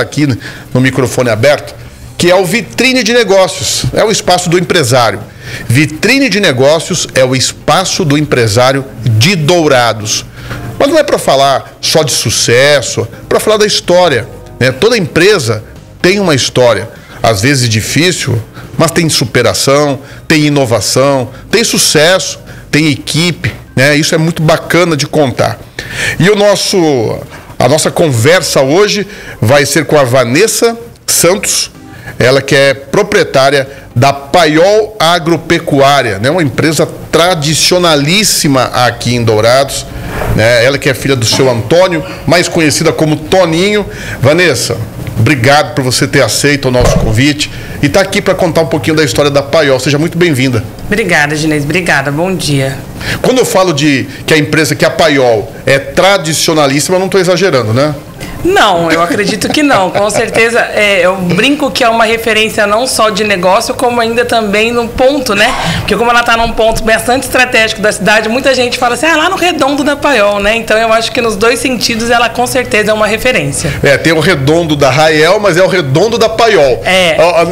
aqui no microfone aberto, que é o Vitrine de Negócios, é o espaço do empresário. Vitrine de Negócios é o espaço do empresário de Dourados. Mas não é para falar só de sucesso, para falar da história, né? Toda empresa tem uma história, às vezes difícil, mas tem superação, tem inovação, tem sucesso, tem equipe, né? Isso é muito bacana de contar. E a nossa conversa hoje vai ser com a Vanessa Santos, ela que é proprietária da Paiol Agropecuária, né? Uma empresa tradicionalíssima aqui em Dourados, né? Ela que é filha do seu Antônio, mais conhecida como Toninho. Vanessa, obrigado por você ter aceito o nosso convite e estar aqui para contar um pouquinho da história da Paiol. Seja muito bem-vinda. Obrigada, Ginês. Obrigada. Bom dia. Quando eu falo que a empresa, que a Paiol é tradicionalíssima, eu não estou exagerando, né? Não, eu acredito que não. Com certeza, eu brinco que é uma referência não só de negócio, como ainda também no ponto, né? Porque como ela está num ponto bastante estratégico da cidade, muita gente fala assim, lá no Redondo da Paiol, né? Então eu acho que nos dois sentidos ela com certeza é uma referência. Tem o Redondo da Rael, mas é o Redondo da Paiol.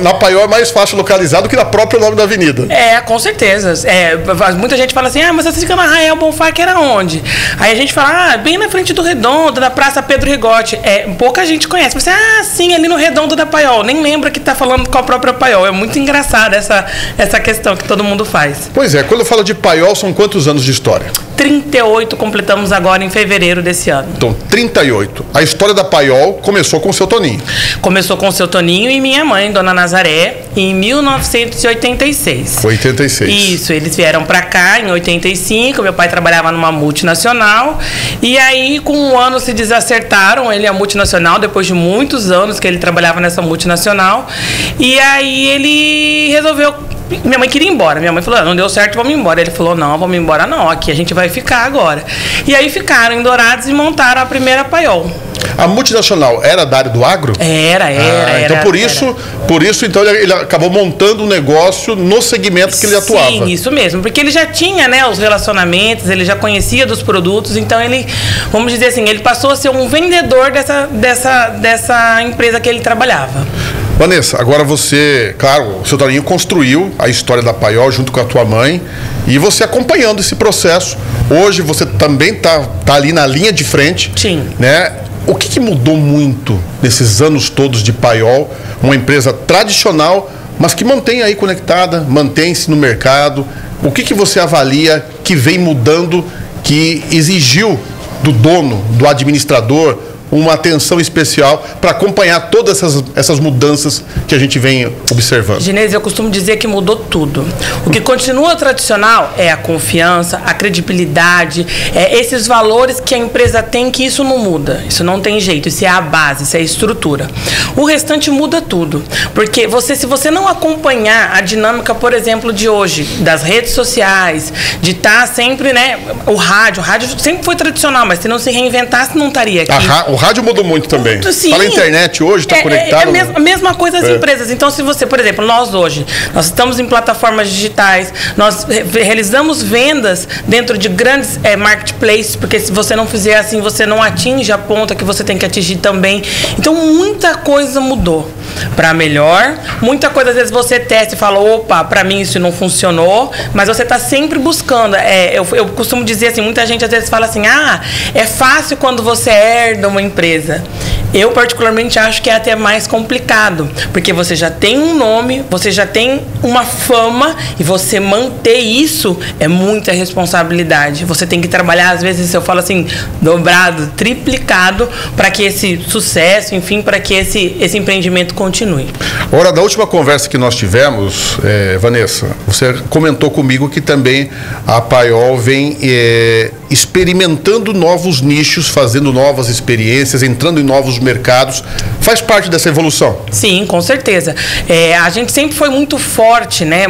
Na Paiol é mais fácil localizar do que na própria nome da avenida. Com certeza. Muita gente fala assim, mas você fica na Rael Bonfá, que era onde? Aí a gente fala, bem na frente do Redondo, da Praça Pedro Rigotti. Pouca gente conhece. Você, sim, ali no Redondo da Paiol. Nem lembra que está falando com a própria Paiol. É muito engraçada essa questão que todo mundo faz. Pois é, quando eu falo de Paiol, são quantos anos de história? 38 completamos agora em fevereiro desse ano. Então, 38. A história da Paiol começou com o seu Toninho. Começou com o seu Toninho e minha mãe, Dona Nazaré, em 1986. 86. Isso, eles vieram para cá em 85, meu pai trabalhava numa multinacional, e aí com um ano se desacertaram, ele é multinacional, depois de muitos anos que ele trabalhava nessa multinacional, e aí ele resolveu. Minha mãe queria ir embora. Minha mãe falou, não deu certo, vamos embora. Ele falou, não, vamos embora não, aqui a gente vai ficar agora. E aí ficaram em Dourados e montaram a primeira Paiol. A multinacional era da área do agro? Era. Então por isso então ele acabou montando um negócio no segmento que ele atuava. Sim, isso mesmo, porque ele já tinha, né, os relacionamentos, ele já conhecia dos produtos, então ele, vamos dizer assim, ele passou a ser um vendedor dessa empresa que ele trabalhava. Vanessa, agora você, claro, o seu Toninho construiu a história da Paiol junto com a tua mãe e você acompanhando esse processo. Hoje você também tá ali na linha de frente. Sim. Né? O que mudou muito nesses anos todos de Paiol? Uma empresa tradicional, mas que mantém aí conectada, mantém-se no mercado. O que você avalia que vem mudando, que exigiu do dono, do administrador, uma atenção especial para acompanhar todas essas mudanças que a gente vem observando? Ginês, eu costumo dizer que mudou tudo. O que continua tradicional é a confiança, a credibilidade, esses valores que a empresa tem, que isso não muda. Isso não tem jeito, isso é a base, isso é a estrutura. O restante muda tudo. Porque se você não acompanhar a dinâmica, por exemplo, de hoje, das redes sociais, de estar sempre, né, o rádio sempre foi tradicional, mas se não se reinventasse, não estaria aqui. O rádio mudou muito também. Sim. Fala a internet hoje, está conectado. A mesma coisa as empresas. Então, se você, por exemplo, nós hoje, nós estamos em plataformas digitais, nós realizamos vendas dentro de grandes marketplaces, porque se você não fizer assim, você não atinge a ponta que você tem que atingir também. Então, muita coisa mudou para melhor. Muita coisa, às vezes, você testa e fala, opa, para mim isso não funcionou, mas você está sempre buscando. Eu costumo dizer assim, muita gente às vezes fala assim, é fácil quando você herda uma empresa. Eu particularmente acho que é até mais complicado, porque você já tem um nome, você já tem uma fama, e você manter isso é muita responsabilidade. Você tem que trabalhar, às vezes, eu falo assim, dobrado, triplicado, para que esse sucesso, enfim, para que esse empreendimento continue. Ora, da última conversa que nós tivemos, Vanessa, você comentou comigo que também a Paiol vem experimentando novos nichos, fazendo novas experiências, entrando em novos mercados. Faz parte dessa evolução? Sim, com certeza. A gente sempre foi muito forte, né?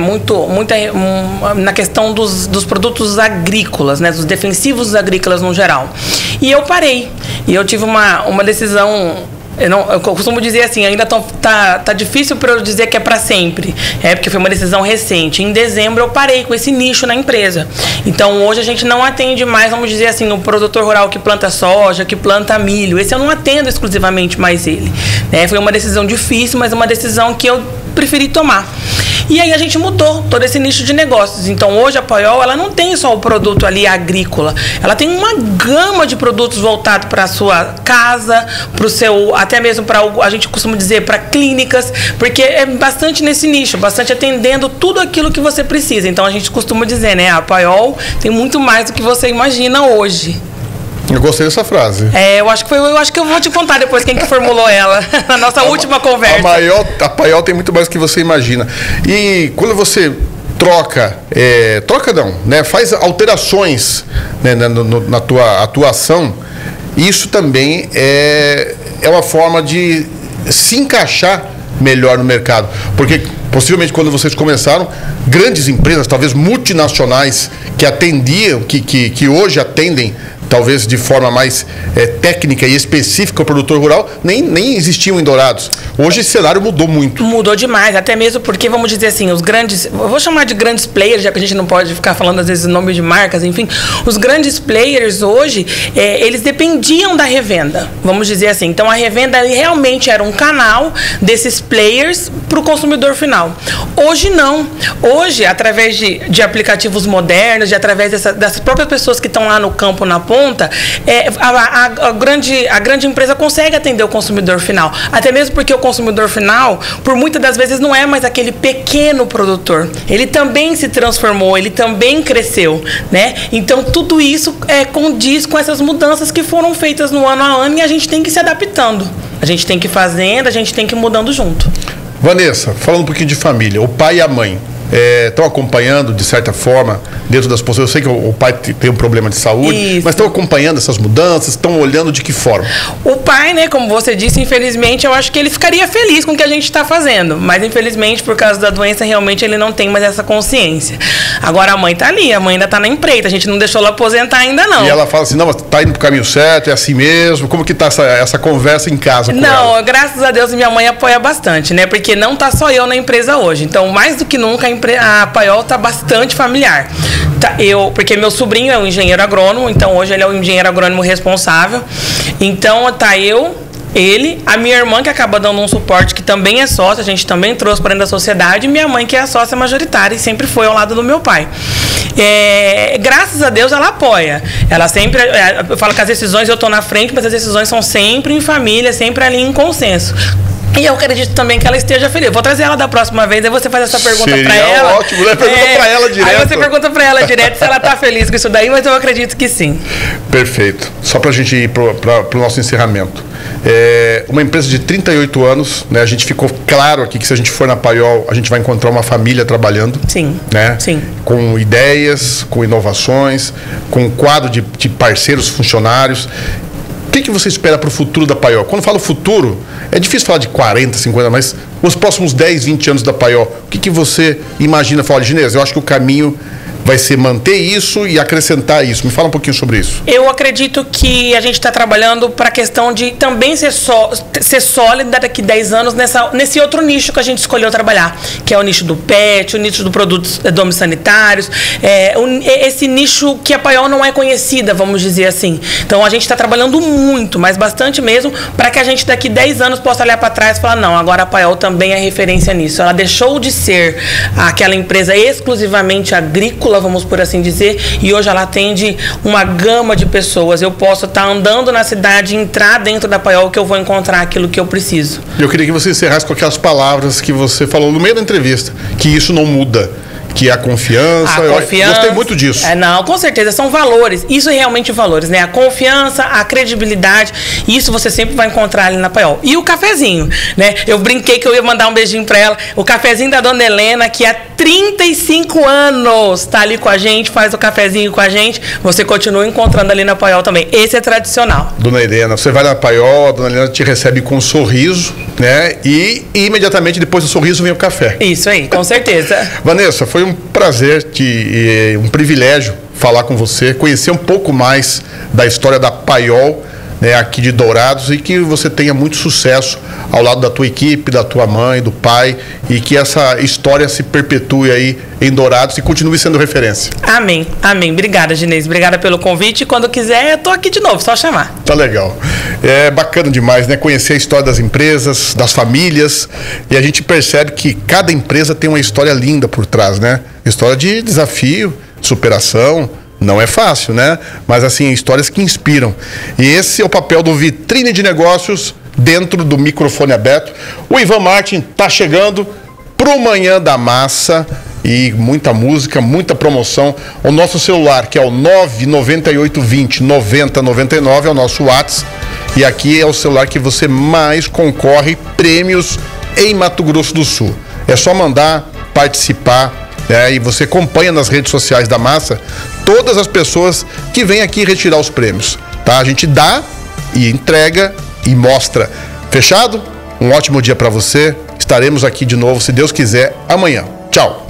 Na questão dos produtos agrícolas, né? Dos defensivos agrícolas no geral. E eu parei. E eu tive uma decisão eu costumo dizer assim, ainda tá difícil para eu dizer que é para sempre. Porque foi uma decisão recente. Em dezembro eu parei com esse nicho na empresa. Então hoje a gente não atende mais, vamos dizer assim, o produtor rural que planta soja, que planta milho. Esse eu não atendo exclusivamente mais ele. Foi uma decisão difícil, mas uma decisão que eu preferi tomar. E aí a gente mudou todo esse nicho de negócios. Então hoje a Paiol, ela não tem só o produto ali agrícola, ela tem uma gama de produtos voltados para a sua casa, para o seu, até mesmo para, a gente costuma dizer, para clínicas, porque é bastante nesse nicho, bastante atendendo tudo aquilo que você precisa. Então a gente costuma dizer, né, a Paiol tem muito mais do que você imagina hoje. Eu gostei dessa frase. Eu acho que eu vou te contar depois quem que formulou ela na nossa última conversa. A Paiol tem muito mais do que você imagina. E quando você troca não, né? Faz alterações, né, na tua atuação, isso também é uma forma de se encaixar melhor no mercado. Porque possivelmente quando vocês começaram, grandes empresas, talvez multinacionais, que atendiam, que hoje atendem talvez de forma mais técnica e específica o produtor rural, nem existiam em Dourados. Hoje esse cenário mudou muito. Mudou demais, até mesmo porque, vamos dizer assim, os grandes, eu vou chamar de grandes players, já que a gente não pode ficar falando às vezes o nome de marcas, enfim, os grandes players hoje, eles dependiam da revenda, vamos dizer assim. Então a revenda realmente era um canal desses players para o consumidor final. Hoje não. Hoje, através de aplicativos modernos, através das próprias pessoas que estão lá no campo, na ponta, a grande empresa consegue atender o consumidor final. Até mesmo porque o consumidor final, por muitas das vezes, não é mais aquele pequeno produtor. Ele também se transformou, ele também cresceu, né? Então, tudo isso condiz com essas mudanças que foram feitas no ano a ano e a gente tem que ir se adaptando. A gente tem que ir fazendo, a gente tem que ir mudando junto. Vanessa, falando um pouquinho de família, o pai e a mãe estão acompanhando, de certa forma, dentro das posições. Eu sei que o pai tem um problema de saúde, isso, mas estão acompanhando essas mudanças, estão olhando de que forma? O pai, né, como você disse, infelizmente, eu acho que ele ficaria feliz com o que a gente está fazendo, mas infelizmente, por causa da doença, realmente ele não tem mais essa consciência. Agora a mãe está ali, a mãe ainda está na empreita, a gente não deixou ela aposentar ainda não. E ela fala assim, não, mas está indo para o caminho certo, é assim mesmo? Como que está essa conversa em casa com ela? Não, graças a Deus minha mãe apoia bastante, né, porque não está só eu na empresa hoje, então mais do que nunca a Paiol está bastante familiar. Porque meu sobrinho é um engenheiro agrônomo, então hoje ele é o engenheiro agrônomo responsável. Então tá ele, a minha irmã que acaba dando um suporte, que também é sócia, a gente também trouxe para dentro da sociedade, e minha mãe que é a sócia majoritária e sempre foi ao lado do meu pai. Graças a Deus ela apoia. Ela sempre, eu falo que as decisões eu estou na frente, mas as decisões são sempre em família, sempre ali em consenso. E eu acredito também que ela esteja feliz. Eu vou trazer ela da próxima vez, aí você faz essa pergunta para ela. Ótimo, né? Pergunta para ela direto. Aí você pergunta para ela direto se ela está feliz com isso daí, mas eu acredito que sim. Perfeito. Só para a gente ir para o nosso encerramento. Uma empresa de 38 anos, né? A gente ficou claro aqui que se a gente for na Paiol, a gente vai encontrar uma família trabalhando. Sim. Né? Sim. Com ideias, com inovações, com um quadro de parceiros, funcionários. O que você espera para o futuro da Paiol? Quando falo futuro, é difícil falar de 40, 50, mas os próximos 10, 20 anos da Paiol, o que você imagina? Fala, Ginês, eu acho que o caminho vai ser manter isso e acrescentar isso. Me fala um pouquinho sobre isso. Eu acredito que a gente está trabalhando para a questão de também ser sólida daqui a 10 anos nesse outro nicho que a gente escolheu trabalhar, que é o nicho do pet, o nicho dos produtos domissanitários, esse nicho que a Paiol não é conhecida, vamos dizer assim. Então a gente está trabalhando muito, mas bastante mesmo, para que a gente daqui a 10 anos possa olhar para trás e falar, não, agora a Paiol também é referência nisso. Ela deixou de ser aquela empresa exclusivamente agrícola, vamos por assim dizer, e hoje ela atende uma gama de pessoas. Eu posso estar andando na cidade, entrar dentro da Paiol, que eu vou encontrar aquilo que eu preciso. Eu queria que você encerrasse com aquelas palavras que você falou no meio da entrevista, que isso não muda, que é a confiança. Eu gostei muito disso. Não, com certeza, são valores. Isso é realmente valores, né? A confiança, a credibilidade, isso você sempre vai encontrar ali na Paiol. E o cafezinho, né? Eu brinquei que eu ia mandar um beijinho pra ela. O cafezinho da Dona Helena, que há 35 anos tá ali com a gente, faz o cafezinho com a gente. Você continua encontrando ali na Paiol também. Esse é tradicional. Dona Helena, você vai na Paiol, a Dona Helena te recebe com um sorriso, né? E imediatamente depois do sorriso vem o café. Isso aí, com certeza. Vanessa, foi um prazer, um privilégio falar com você, conhecer um pouco mais da história da Paiol, né, aqui de Dourados, e que você tenha muito sucesso ao lado da tua equipe, da tua mãe, do pai, e que essa história se perpetue aí em Dourados e continue sendo referência. Amém, amém. Obrigada, Ginês. Obrigada pelo convite. Quando quiser, eu tô aqui de novo, só chamar. Tá legal. É bacana demais, né? Conhecer a história das empresas, das famílias, e a gente percebe que cada empresa tem uma história linda por trás, né? História de desafio, superação. Não é fácil, né? Mas, assim, histórias que inspiram. E esse é o papel do Vitrine de Negócios dentro do microfone aberto. O Ivan Martin tá chegando pro Manhã da Massa e muita música, muita promoção. O nosso celular, que é o 99820 9099, é o nosso WhatsApp. E aqui é o celular que você mais concorre prêmios em Mato Grosso do Sul. É só mandar, participar. E você acompanha nas redes sociais da Massa todas as pessoas que vêm aqui retirar os prêmios, tá? A gente dá e entrega e mostra. Fechado? Um ótimo dia para você. Estaremos aqui de novo, se Deus quiser, amanhã. Tchau.